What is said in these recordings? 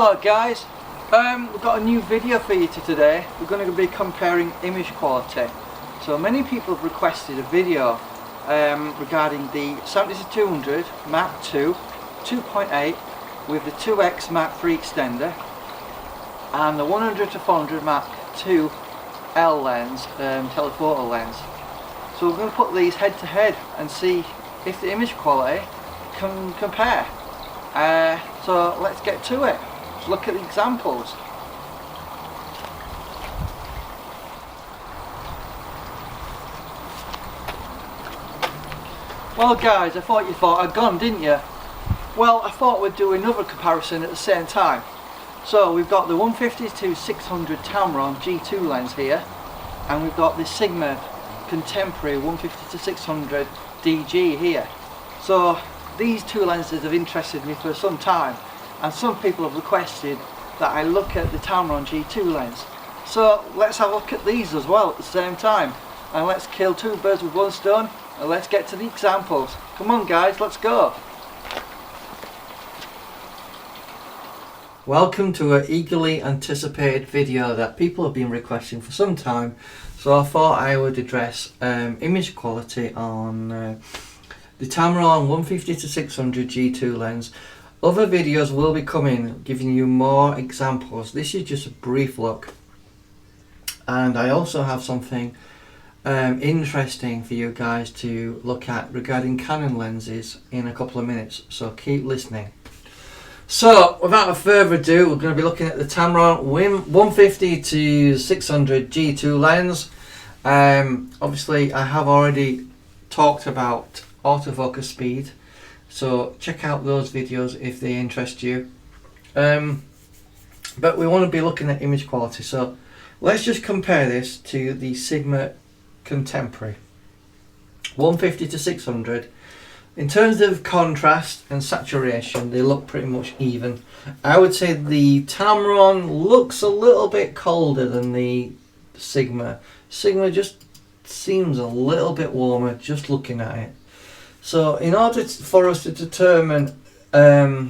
Hello guys, we've got a new video for you today. We're going to be comparing image quality. So many people have requested a video regarding the 70-200 Mark II 2.8 with the 2x Mark III extender and the 100-400 Mark II L lens, telephoto lens. So we're going to put these head to head and see if the image quality can compare. So let's get to it. Let's look at the examples. Well guys, I thought you thought I'd gone, didn't you? Well, I thought we'd do another comparison at the same time. So we've got the 150-600 Tamron G2 lens here, and we've got the Sigma Contemporary 150-600 DG here. So these two lenses have interested me for some time, and some people have requested that I look at the Tamron G2 lens. So let's have a look at these as well at the same time, and let's kill two birds with one stone, and let's get to the examples. Come on guys, let's go. Welcome to an eagerly anticipated video that people have been requesting for some time, so I thought I would address image quality on the Tamron 150-600 G2 lens. Other videos will be coming giving you more examples. This is just a brief look, and I also have something interesting for you guys to look at regarding Canon lenses in a couple of minutes, so keep listening. So without further ado, we're going to be looking at the Tamron 150-600 G2 lens. Obviously I have already talked about autofocus speed, so check out those videos if they interest you. But we want to be looking at image quality, so let's just compare this to the Sigma Contemporary 150-600. In terms of contrast and saturation, they look pretty much even. I would say the Tamron looks a little bit colder than the Sigma. Sigma just seems a little bit warmer just looking at it. So in order for us to determine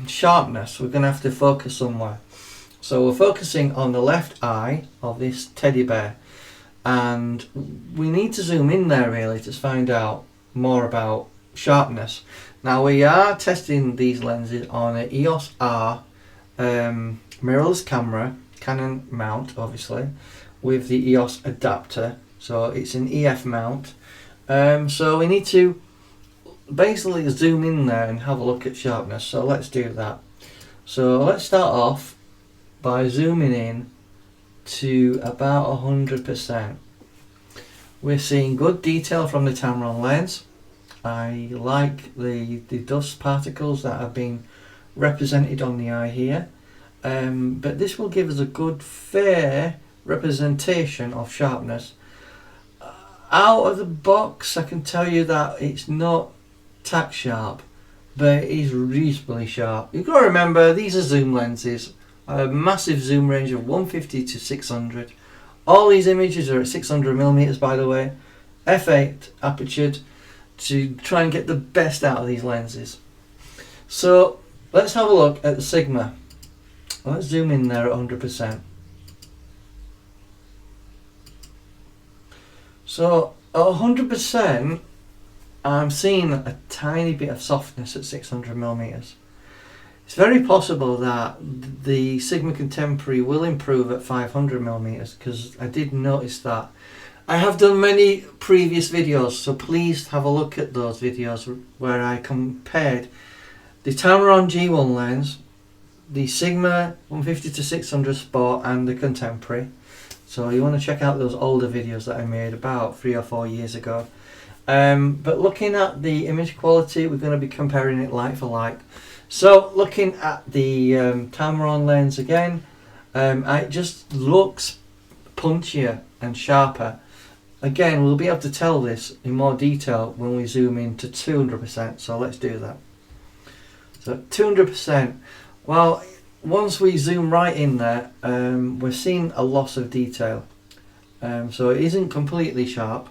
sharpness, we're going to have to focus somewhere. So we're focusing on the left eye of this teddy bear, and we need to zoom in there really to find out more about sharpness. Now we are testing these lenses on an EOS R mirrorless camera, Canon mount obviously, with the EOS adapter, so it's an EF mount. So we need to basically zoom in there and have a look at sharpness, so let's do that. So let's start off by zooming in to about 100%. We're seeing good detail from the Tamron lens. I like the dust particles that have been represented on the eye here, but this will give us a good fair representation of sharpness. Out of the box I can tell you that it's not tack sharp, but it is reasonably sharp. You've got to remember these are zoom lenses, a massive zoom range of 150-600. All these images are at 600mm by the way, f8 apertured, to try and get the best out of these lenses. So let's have a look at the Sigma. Let's zoom in there at 100%. So at 100% I'm seeing a tiny bit of softness at 600mm. It's very possible that the Sigma Contemporary will improve at 500mm, because I did notice that. I have done many previous videos, so please have a look at those videos where I compared the Tamron G1 lens, the Sigma 150-600 Sport and the Contemporary. So you want to check out those older videos that I made about 3 or 4 years ago. But looking at the image quality, we're going to be comparing it like for like. So looking at the Tamron lens again, it just looks punchier and sharper. Again, we'll be able to tell this in more detail when we zoom in to 200%, so let's do that. So 200%, well, once we zoom right in there, we're seeing a loss of detail. So it isn't completely sharp,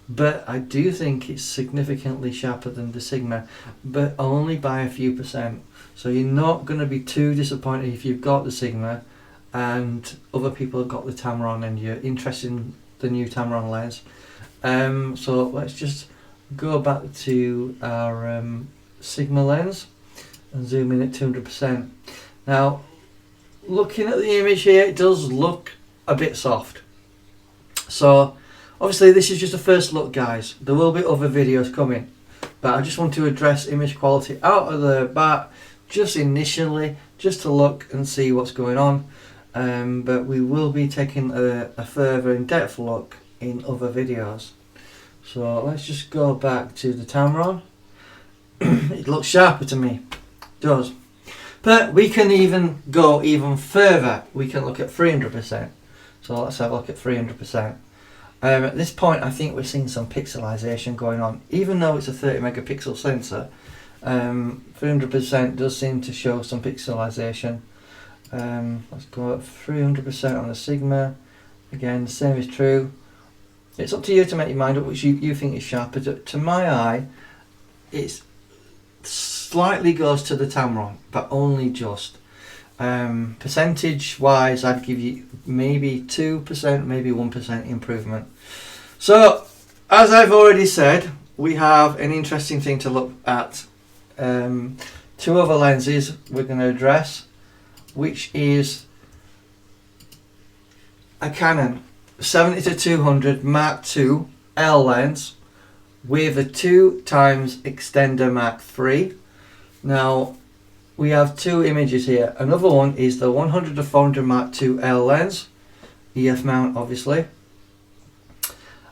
but I do think it's significantly sharper than the Sigma, but only by a few percent. So you're not going to be too disappointed if you've got the Sigma and other people have got the Tamron and you're interested in the new Tamron lens. So let's just go back to our Sigma lens and zoom in at 200%. Now, looking at the image here, it does look a bit soft. So obviously this is just a first look, guys. There will be other videos coming, but I just want to address image quality out of the bat just initially, just to look and see what's going on. But we will be taking a further in-depth look in other videos. So let's just go back to the Tamron. It looks sharper to me, it does. But we can even go even further. We can look at 300%. So let's have a look at 300%. At this point, I think we're seeing some pixelization going on. Even though it's a 30 megapixel sensor, 300% does seem to show some pixelization. Let's go at 300% on the Sigma. Again, the same is true. It's up to you to make your mind up which you think is sharper. To my eye, it slightly goes to the Tamron, but only just. Percentage wise, I'd give you maybe 2%, maybe 1% improvement. So, as I've already said, we have an interesting thing to look at. Two other lenses we're going to address, which is a Canon 70-200 Mark II L lens with a 2x extender Mark III. Now, we have two images here. Another one is the 100-400 Mark II L lens, EF mount obviously.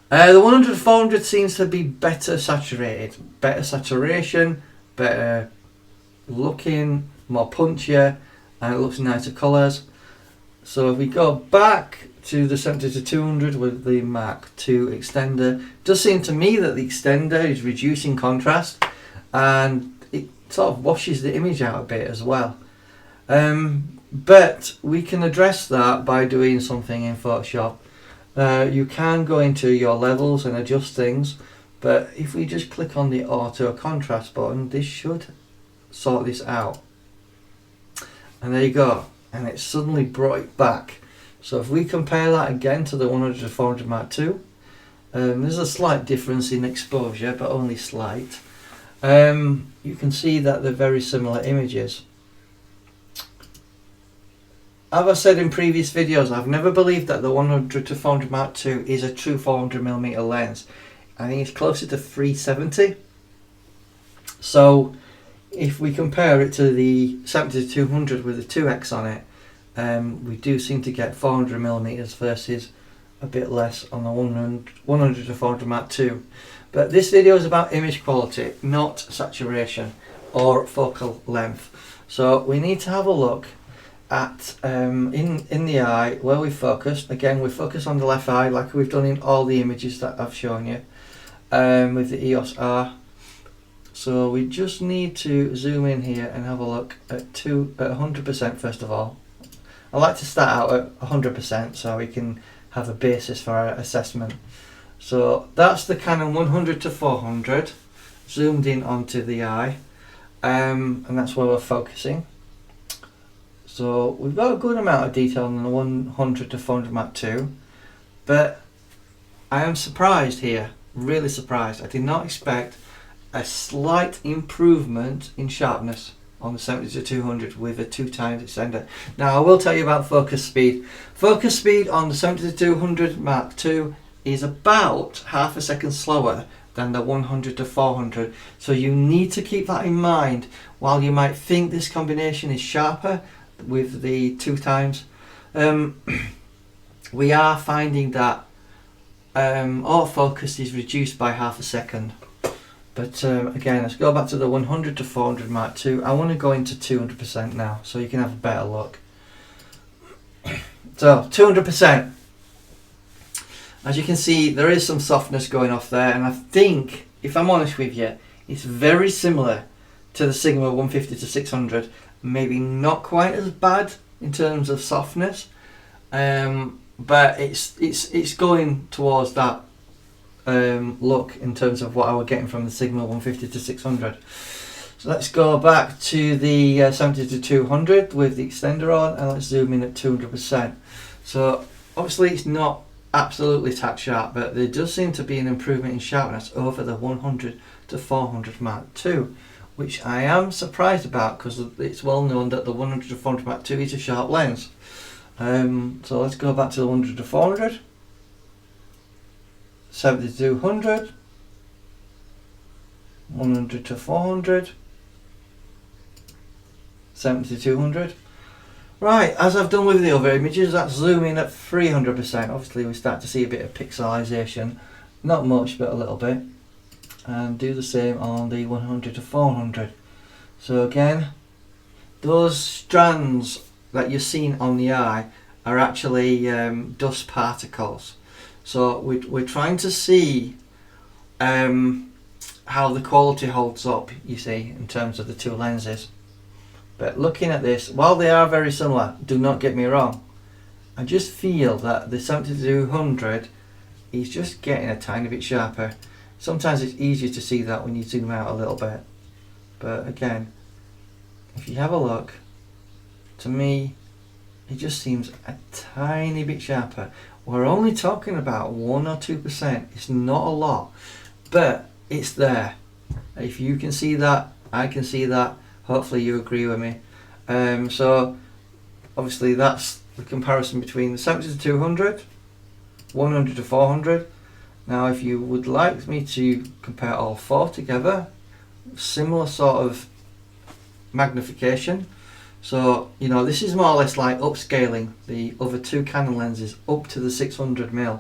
The 100-400 seems to be better saturated, better saturation, better looking, more punchier, and it looks nicer colours. So if we go back to the 70-200 with the Mark II extender, it does seem to me that the extender is reducing contrast and it sort of washes the image out a bit as well. But we can address that by doing something in Photoshop. You can go into your levels and adjust things, but if we just click on the auto contrast button, this should sort this out. And there you go, and it suddenly brought it back. So if we compare that again to the 100-400 Mark II, there's a slight difference in exposure, but only slight. You can see that they're very similar images. As I said in previous videos, I've never believed that the 100-400 Mark II is a true 400mm lens. I think it's closer to 370. So if we compare it to the 70-200 with a 2x on it, we do seem to get 400mm versus a bit less on the 100-400 Mark II. But this video is about image quality, not saturation or focal length. So we need to have a look at in the eye where we focus. Again, we focus on the left eye like we've done in all the images that I've shown you with the EOS R. So we just need to zoom in here and have a look at 100% first of all. I like to start out at 100% so we can have a basis for our assessment. So that's the Canon 100-400 zoomed in onto the eye, and that's where we're focusing. So we've got a good amount of detail on the 100-400 Mark II, but I am surprised here, really surprised. I did not expect a slight improvement in sharpness on the 70-200 with a 2x extender. Now I will tell you about focus speed. Focus speed on the 70-200 Mark II is about half a second slower than the 100-400. So you need to keep that in mind. While you might think this combination is sharper with the 2x, we are finding that autofocus is reduced by half a second. But again, let's go back to the 100-400 Mark II. I want to go into 200% now so you can have a better look. So 200%. As you can see, there is some softness going off there, and I think, if I'm honest with you, it's very similar to the Sigma 150-600. Maybe not quite as bad in terms of softness, but it's going towards that look in terms of what I was getting from the Sigma 150 to 600. So let's go back to the 70 to 200 with the extender on, and let's zoom in at 200%. So obviously it's not absolutely tack sharp, but there does seem to be an improvement in sharpness over the 100 to 400 Mark II, which I am surprised about because it's well known that the 100 to 400 Mark II is a sharp lens. So let's go back to the 100 to 400, 70 to 200, 100 to 400, 70 to 200. Right, as I've done with the other images, that's zooming at 300%. Obviously we start to see a bit of pixelization, not much but a little bit. And do the same on the 100 to 400. So again, those strands that you're seeing on the eye are actually dust particles. So we're trying to see how the quality holds up, you see, in terms of the two lenses. But looking at this, while they are very similar, do not get me wrong, I just feel that the 70 to 200 is just getting a tiny bit sharper. Sometimes it's easier to see that when you zoom out a little bit. But again, if you have a look, to me, it just seems a tiny bit sharper. We're only talking about 1 or 2%. It's not a lot, but it's there. If you can see that, I can see that. Hopefully you agree with me. So obviously that's the comparison between the 70 to 200, 100 to 400. Now if you would like me to compare all four together, similar sort of magnification. So, you know, this is more or less like upscaling the other two Canon lenses up to the 600mm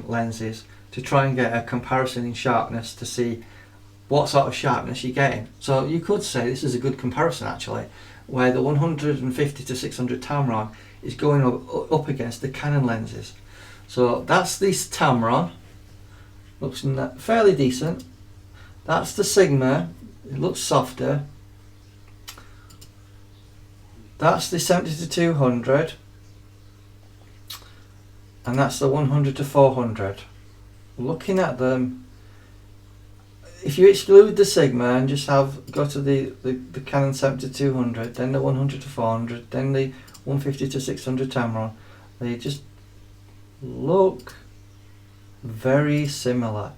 lenses to try and get a comparison in sharpness to see what sort of sharpness you're getting. So you could say this is a good comparison actually, where the 150 to 600 Tamron is going up against the Canon lenses. So that's this Tamron, looks fairly decent. That's the Sigma, it looks softer. That's the 70 to 200, and that's the 100 to 400. Looking at them, if you exclude the Sigma and just go to the Canon 70 to 200, then the 100 to 400, then the 150 to 600 Tamron, they just look very similar.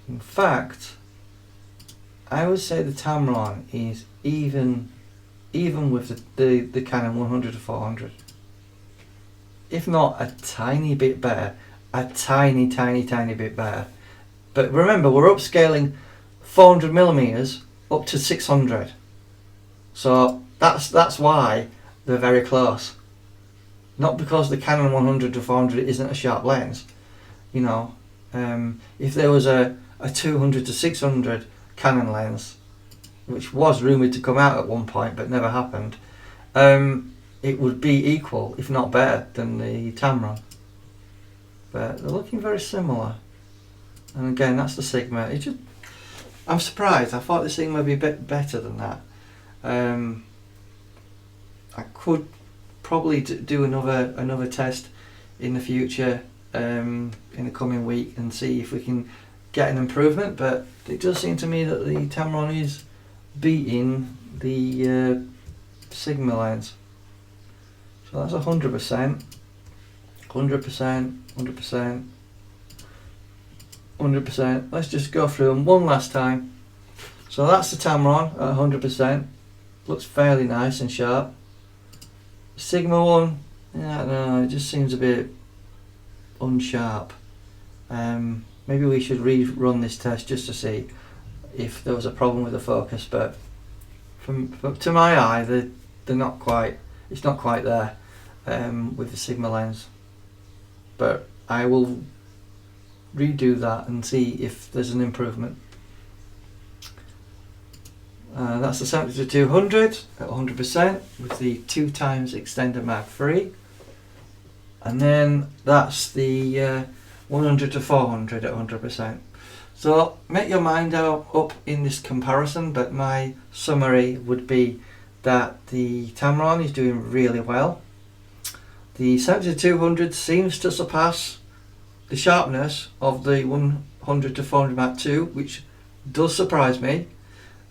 In fact, I would say the Tamron is even with the Canon 100 to 400, if not a tiny bit better, a tiny bit better. But remember, we're upscaling 400mm up to 600, so that's why they're very close. Not because the Canon 100 to 400 isn't a sharp lens, you know. If there was a 200 to 600 Canon lens, which was rumoured to come out at one point but never happened, it would be equal, if not better, than the Tamron. But they're looking very similar. And again, that's the Sigma. I'm surprised. I thought the Sigma would be a bit better than that. I could probably do another test in the future, in the coming week, and see if we can get an improvement. But it does seem to me that the Tamron is beating the Sigma lens. So that's 100%, 100%, 100%. 100%. Let's just go through them one last time. So that's the Tamron at 100%. Looks fairly nice and sharp. Sigma one, yeah, no, it just seems a bit unsharp. Maybe we should rerun this test just to see if there was a problem with the focus. But to my eye, they're not quite. It's not quite there with the Sigma lens. But I will redo that and see if there's an improvement. That's the 70 to 200 at 100% with the 2x extender Mark III, and then that's the 100 to 400 at 100%. So make your mind up in this comparison, but my summary would be that the Tamron is doing really well. The 70 to 200 seems to surpass the sharpness of the 100 to 400 Mark II, which does surprise me.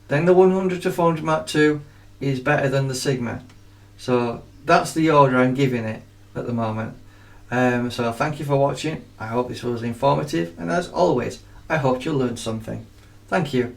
Then the 100 to 400 Mark II is better than the Sigma. So that's the order I'm giving it at the moment. So thank you for watching. I hope this was informative, and as always, I hope you learned something. Thank you.